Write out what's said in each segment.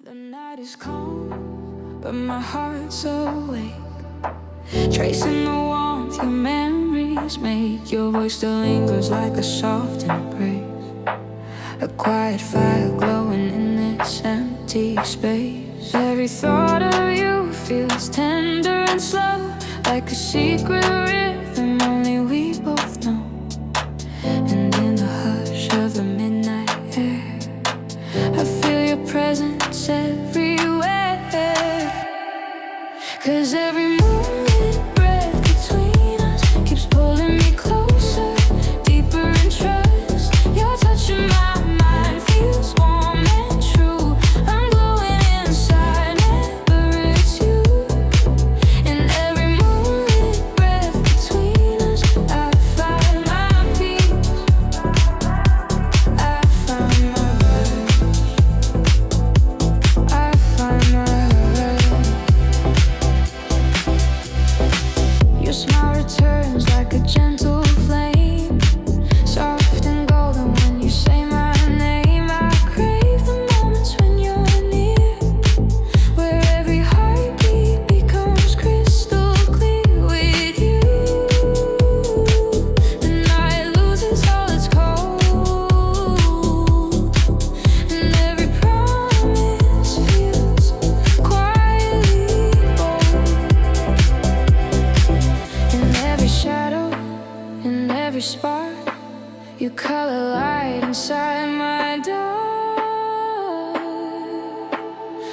The night is calm, but my heart's awake, tracing the warmth your memories make. Your voice still lingers like a soft embrace, a quiet fire glowing in this empty space. Every thought of you feels tender and slow, like a secret rhythm only we both know. And in the hush of the midnight air, I feel your presence everywhere. 'Cause every moment breath between us keeps pulling me closer, deeper in trust. Your touch in my mind feels warm and true. I'm glowing inside, never it's you. In every moment breath between us, I find my peace, I find my rush, I find my rush. Your smile returns like a gentle flame, soft and golden when you say my name. I crave the moments when you're near, where every heartbeat becomes crystal clear with you. The night loses all its cold, and every promise feels quietly bold. In every shadow, in every spark, you color light inside my dark.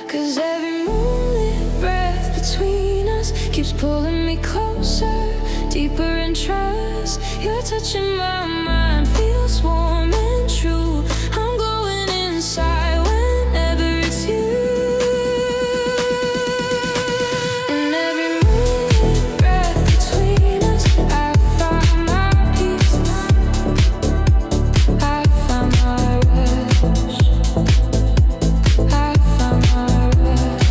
'Cause every moonlit breath between us keeps pulling me closer, deeper in trust. Your touch in my mind feels warm and true. I'm glowing inside whenever it's you. In every moonlit breath between us, I find my peace, I find my rush, I find my rush.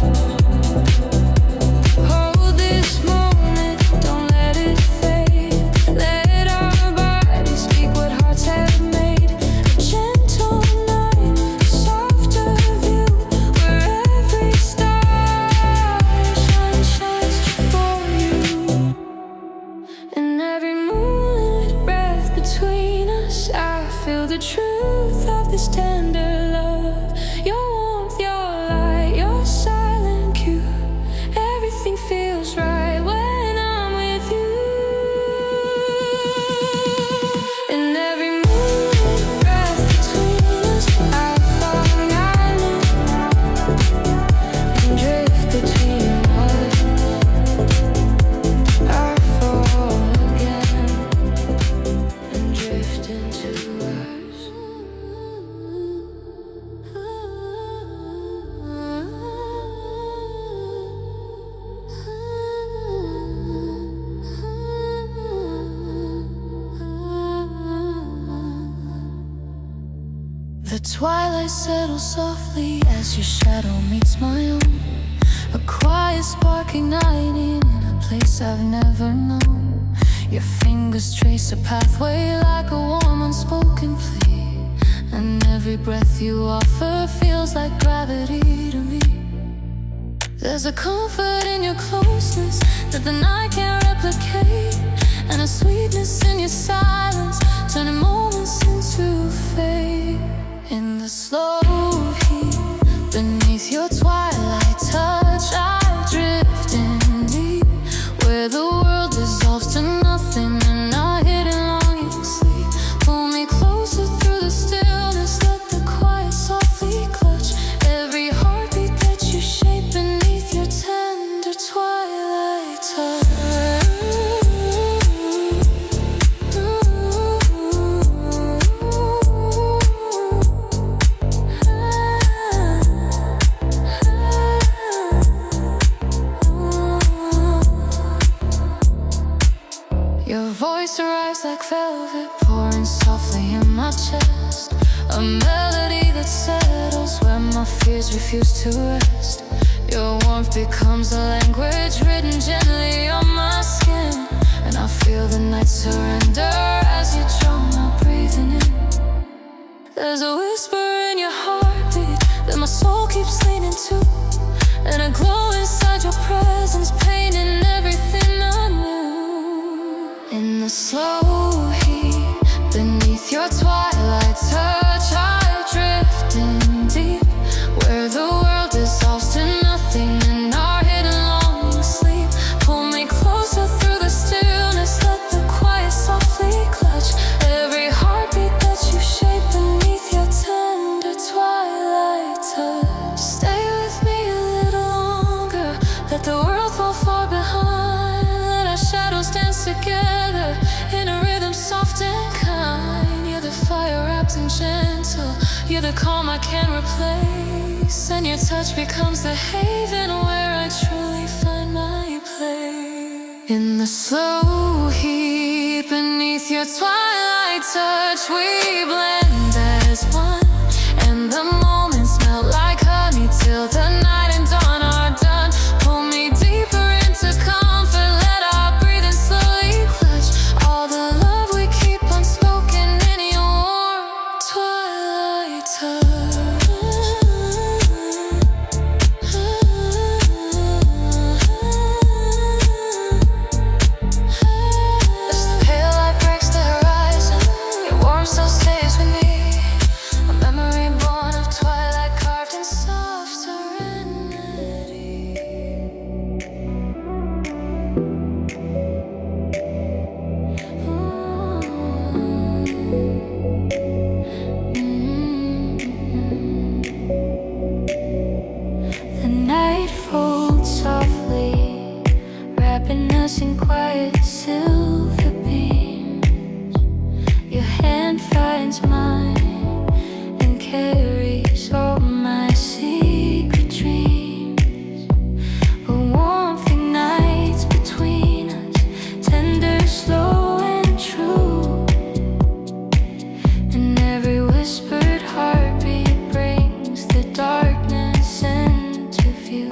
Hold this moment, don't let it fade. Let our bodies speak what hearts have made. A gentle night, a softer view, where every star shines for you. In every moonlit breath between us, I feel the truth of this tender love. Your warmth, your light, your silent cue. Everything feels right when I'm with you. In every moonlit breath between us, I fall island and drift between us. I fall again and drift into us. The twilight settles softly as your shadow meets my own, a quiet spark igniting in a place I've never known. Your fingers trace a pathway like a warm unspoken plea, and every breath you offer feels like gravity to me. There's a comfort in your closeness that the night can't replicate, and a sweetness in your silence, turning moments into fate. In the slow heat beneath your twilight touch, I drift in deep, where the world dissolves to nothing and our hidden longings sleep. Pull me closer through the stillness, let the quiet softly clutch every heartbeat that you shape beneath your tender twilight touch. Your voice arrives like velvet, pouring softly in my chest, a melody that settles where my fears refuse to rest. Your warmth becomes a language written gently on my skin, and I feel the night surrender as you draw my breathing in. There's a whisper in your heartbeat that my soul keeps leaning to, You're the calm I can't replace, and your touch becomes the haven where I truly find my place. In the slow heat beneath your twilight touch, we blend as one, and the moments melt like honey till the night and dawn are done. Pull me deeper into comfort, let our breathing slowly clutch all the love we keep unspoken in your warm twilight touch. As the pale light breaks the horizon, your warmth still stays with me. A memory born of twilight carved in soft serenity. The night folds softly, wrapping us in quiet silver beams. Your hand finds mine and carries all my secret dreams. A warmth ignites between us, tender, slow, and true. And every whispered heartbeat brings the darkness into view.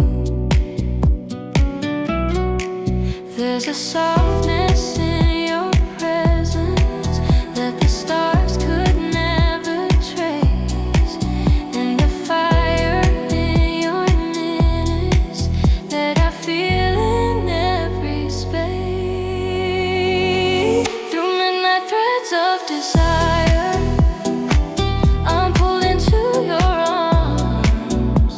There's a softness in your presence that the stars could never trace, and a fire in your minutes that I feel in every space. Through midnight threads of desire, I'm pulled into your arms.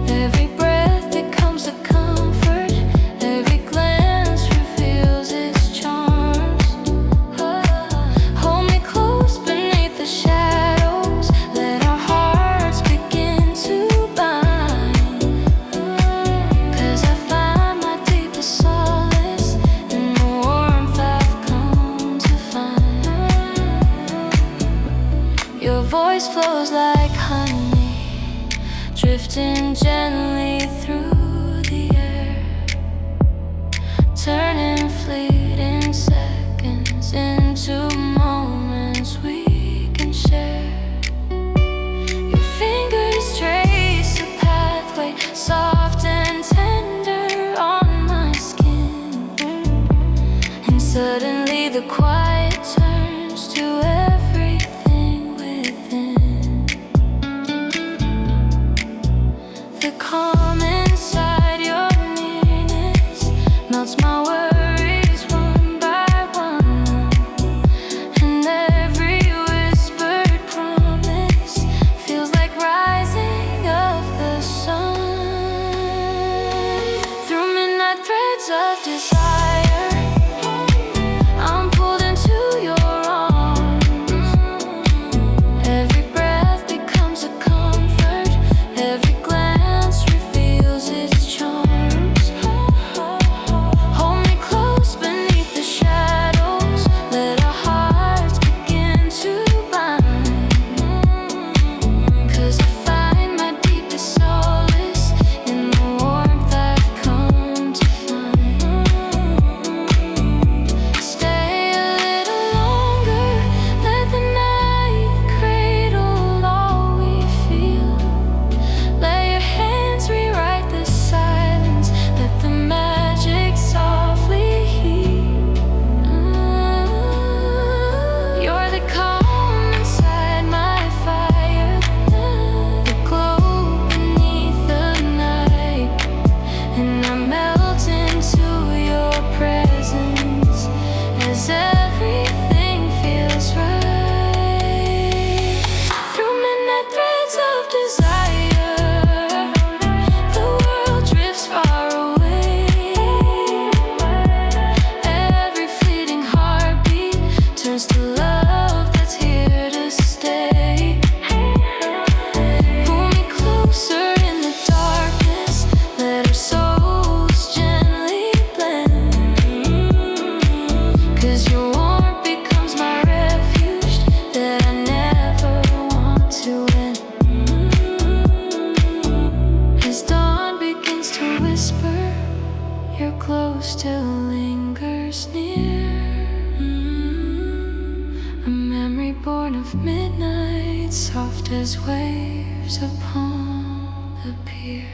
Every breath becomes a comfort, every glance reveals its charms. Hold me close beneath the shadows, let our hearts begin to bind. 'Cause I find my deepest solace in the warmth I've come to find. Your voice flows like honey, drifting gently through the air, turning fleeting seconds into moments we can share. Your fingers trace a pathway, soft and tender on my skin, and suddenly the quiet turns to everything within. The calm inside your nearness melts my worries one by one, and every whispered promise feels like rising of the sun. Through midnight threads of desire, I'm pulled into your arms. Every breath becomes a comfort, every glance reveals its charms. Hold me close beneath the shadows, let our hearts begin to bind. 'Cause I find my deepest solace in the warmth I've come to find. glow still lingers near. A memory born of midnight, soft as waves upon the pier.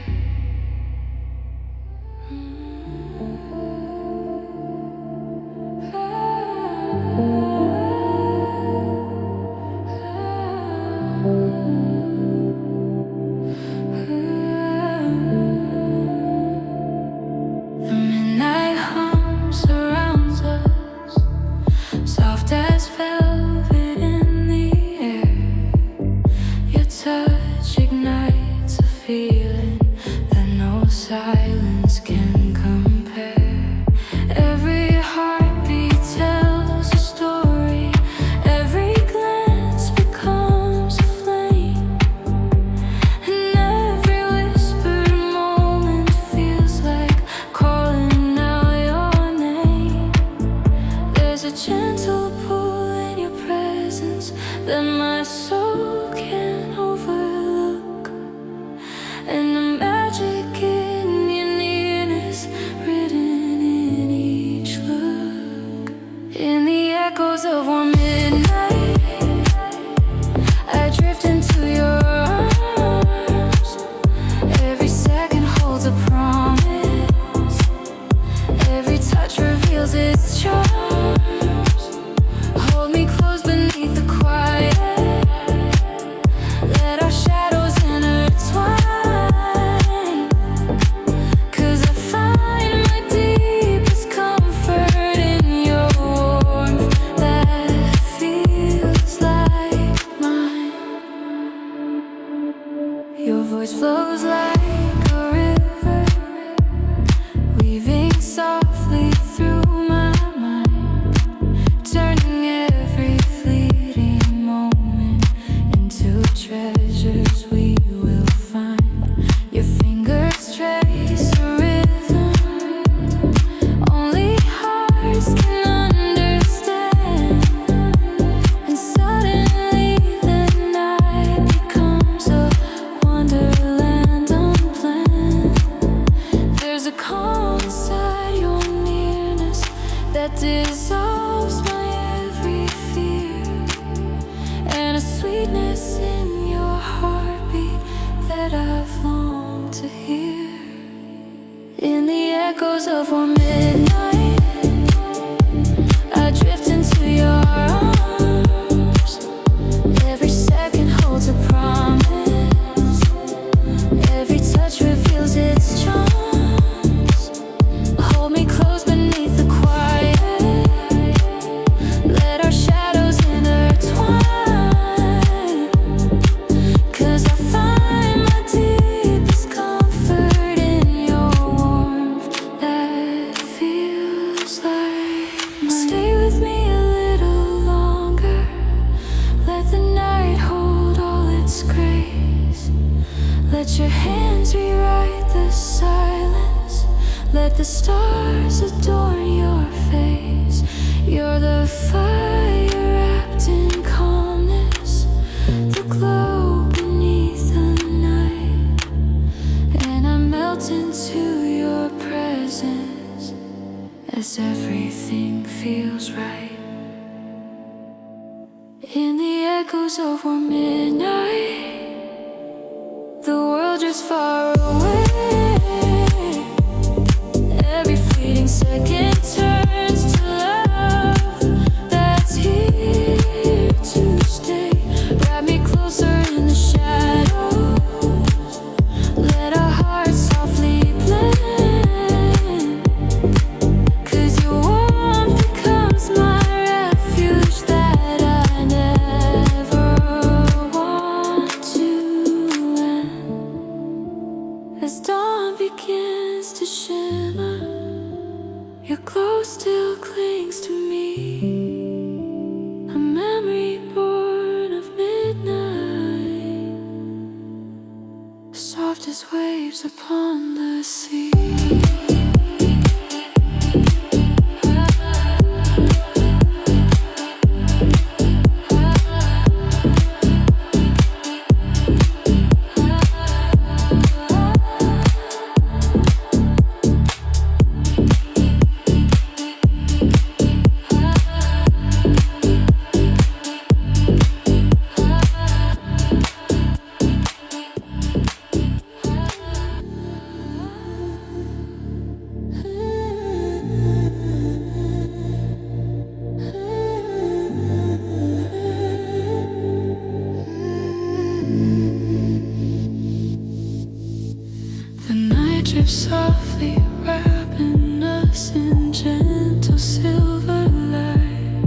softly wrapping us in gentle silver light.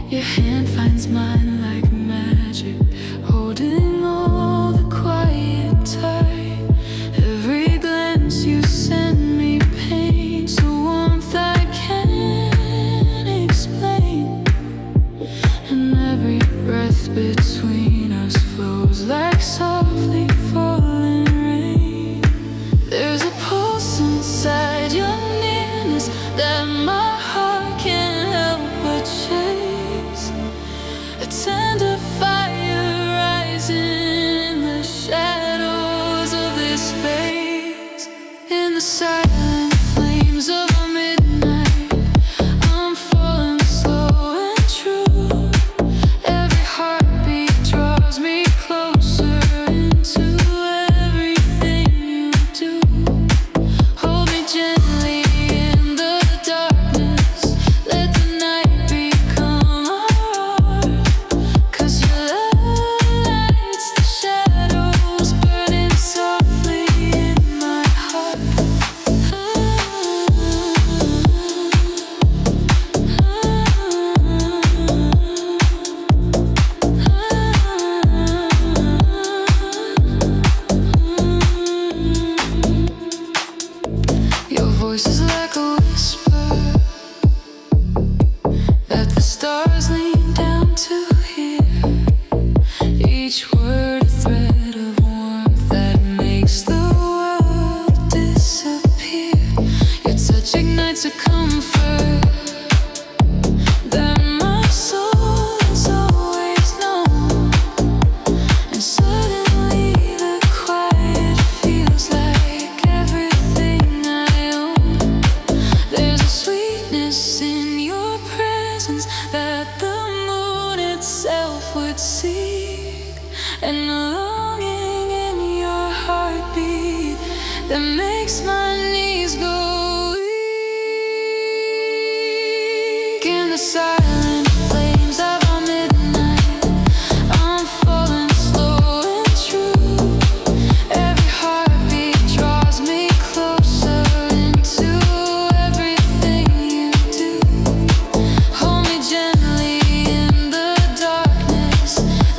Your hand finds mine like magic, holding all the quiet tight. Every glance you send me paints a warmth I can't explain, and every breath between us flows like softly falling rain. There's a pulse inside your nearness that my heart can't help but chase. A tender fire rising in the shadows of this space. In the silent flames of a midnight, I'm falling slow and true. Every heartbeat draws me closer into everything you do. Hold me gently in the darkness, let the night become ours. 'Cause your love lights the shadows, burning softly in my heart. Your voice is like a whisper that the stars lean down to hear. Each word a thread of warmth that makes the world disappear. Your touch ignites a comfort that my soul has always known. And suddenly the quiet feels like everything I own. There's a sweetness in your presence that the moon itself would seek, and a longing in your heartbeat that makes my knees go weak. In the silent flames of our midnight, I'm falling slow and true. Every heartbeat draws me closer into everything you do. Hold me gently in the darkness,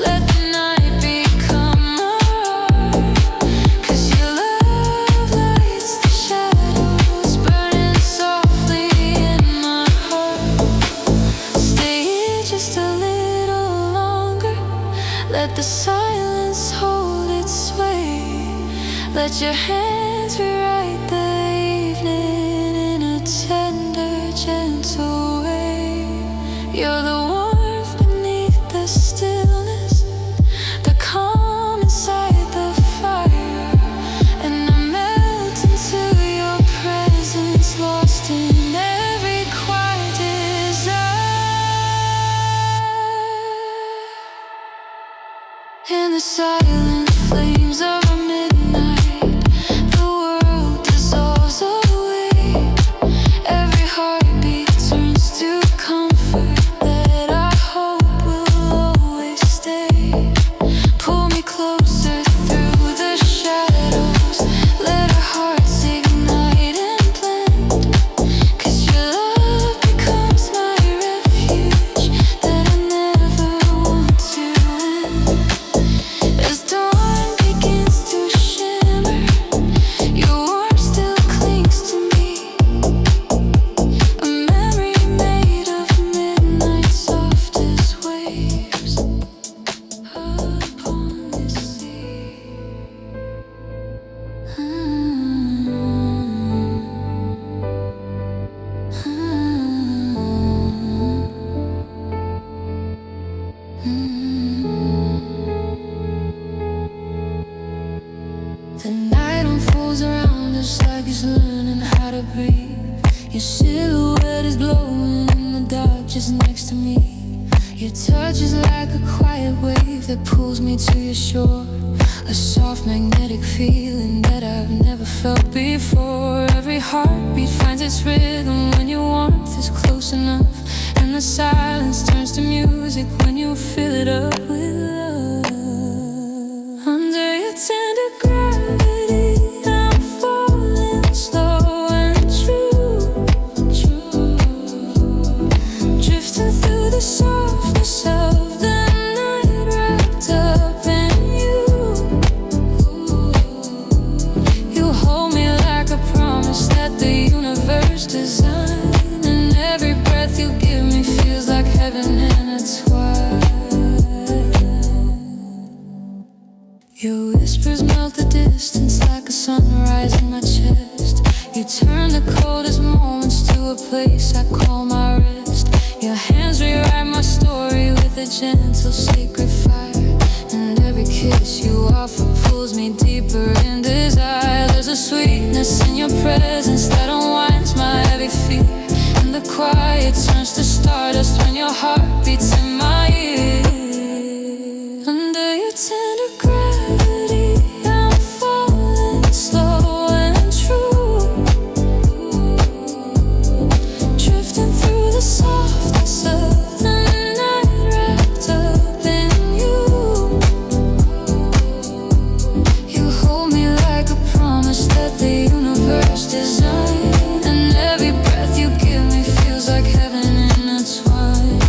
let the night become ours. 'Cause your love lights the shadows, burning softly in my heart. Stay here just a little longer, let the silence hold its sway. Let your hands rewrite the evening in a tender, gentle way. You're the warmth beneath the stillness, the calm inside the fire, and I melt into your presence, lost in every quiet desire. In the silent flames of a midnight, the world dissolves away. Every heartbeat turns to comfort that I hope will always stay. Pull me closer through the shadows, let our hearts ignite and blend. 'Cause your love becomes my refuge that I never want to end. As dawn begins to shimmer, your warmth still clings to me. A memory made of midnight soft as waves upon the sea. The night unfolds around us like it's learning how to breathe. Your silhouette is glowing in the dark just next to me. Your touch is like a quiet wave that pulls me to your shore. A soft magnetic feeling that I've never felt before. Every heartbeat finds its rhythm when your warmth is close enough, and the silence turns to music when you fill it up with love. Under your tender gravity, I'm falling. universe design, and every breath you give me feels like heaven intertwined. Your whispers melt the distance like a sunrise in my chest. You turn the coldest moments to a place I call my rest. Your hands rewrite my story with a gentle sacred fire, and every kiss you offer pulls me deeper in desire. There's a sweetness in your presence that unwinds my heavy fear, and the quiet turns to stardust when your heart beats in my ear. Under your tender gravity, I'm falling slow and true, drifting through the softness of the night, wrapped up in you. You hold me like a promise that the universe designed, and every breath you give me feels like heaven intertwined.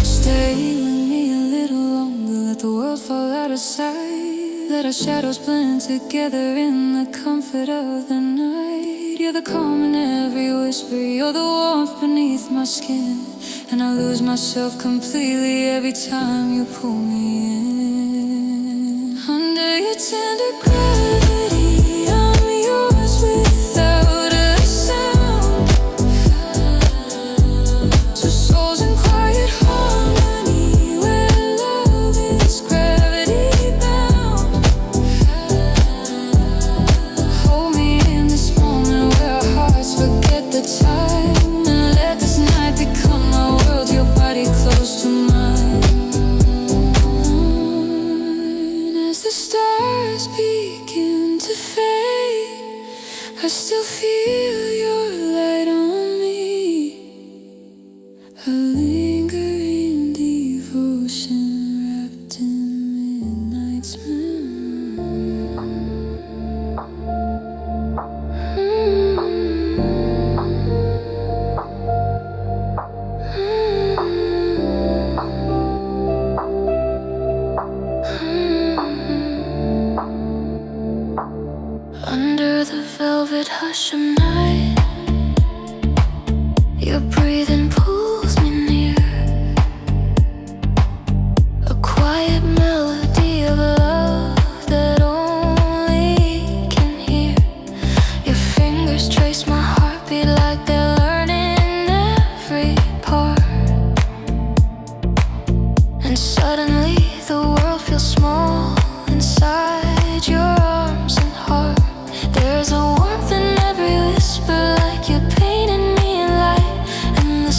Stay with me a little longer, let the world fall out of sight, let our shadows blend together in the comfort of the night. You're the calm in every whisper, you're the warmth beneath my skin, and I lose myself completely every time you pull me in. Under your tender gravity, I'm yours without a sound. Two souls in quiet harmony, where love is gravity bound. Hold me in this moment where our hearts forget the time, and let this night become my world, your body close to mine. As the stars begin to fade, I still feel your light on me, a lingering devotion wrapped in midnight's memory. Under the velvet hush of night, your breathing pulls me near, a quiet melody of love that only can hear. Your fingers trace my heartbeat like they're learning every part, and suddenly the world feels small inside your arms and heart. There's a warmth in every whisper, like you're painting me in light, and the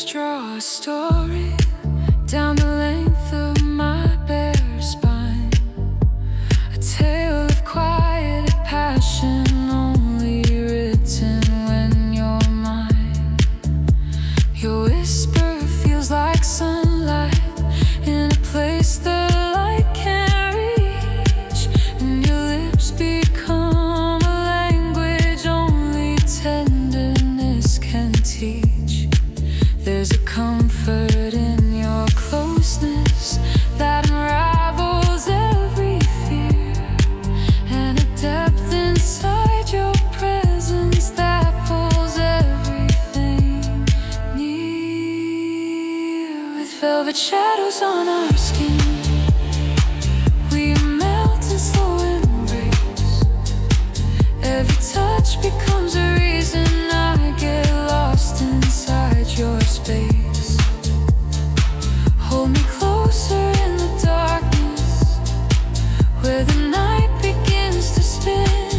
shadows draw a story down the length of my bare spine, a tale of quieted passion only written when you're mine. Your whisper feels like sunlight in a place that light can't reach, and your lips become a language only tenderness can teach. There's a comfort in your closeness that unravels every fear, and a depth inside your presence that pulls everything near. With velvet shadows on our skin, we melt in slow embrace. Every touch becomes a reason I get lost inside your space. Hold me closer in the darkness, where the night begins to spin,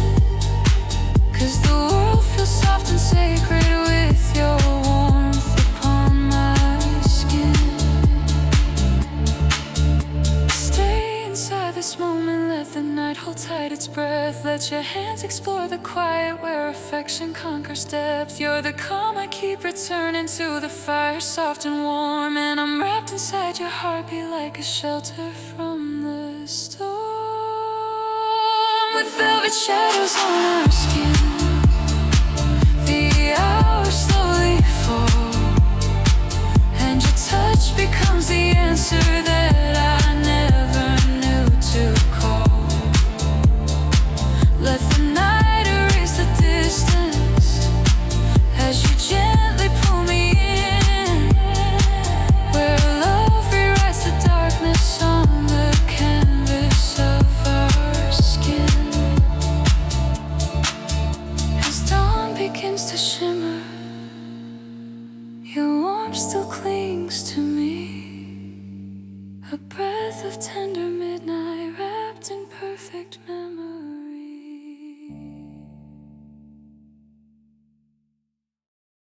'cause the world feels soft and sacred with your warmth upon my skin. Stay inside this moment, let the night hold tight its breath. Let your hands explore the quiet where affection conquers depth. You're the calm I keep returning to, the fire soft and warm, and I'm wrapped inside your heartbeat like a shelter from the storm. With velvet shadows on our skin, the hours slowly fall, and your touch becomes the answer that I never knew to call. Let the night erase the distance as you gently pull me in, where love rewrites the darkness on the canvas of our skin. As dawn begins to shimmer, your warmth still clings to me, a breath of tender midnight wrapped in perfect memory.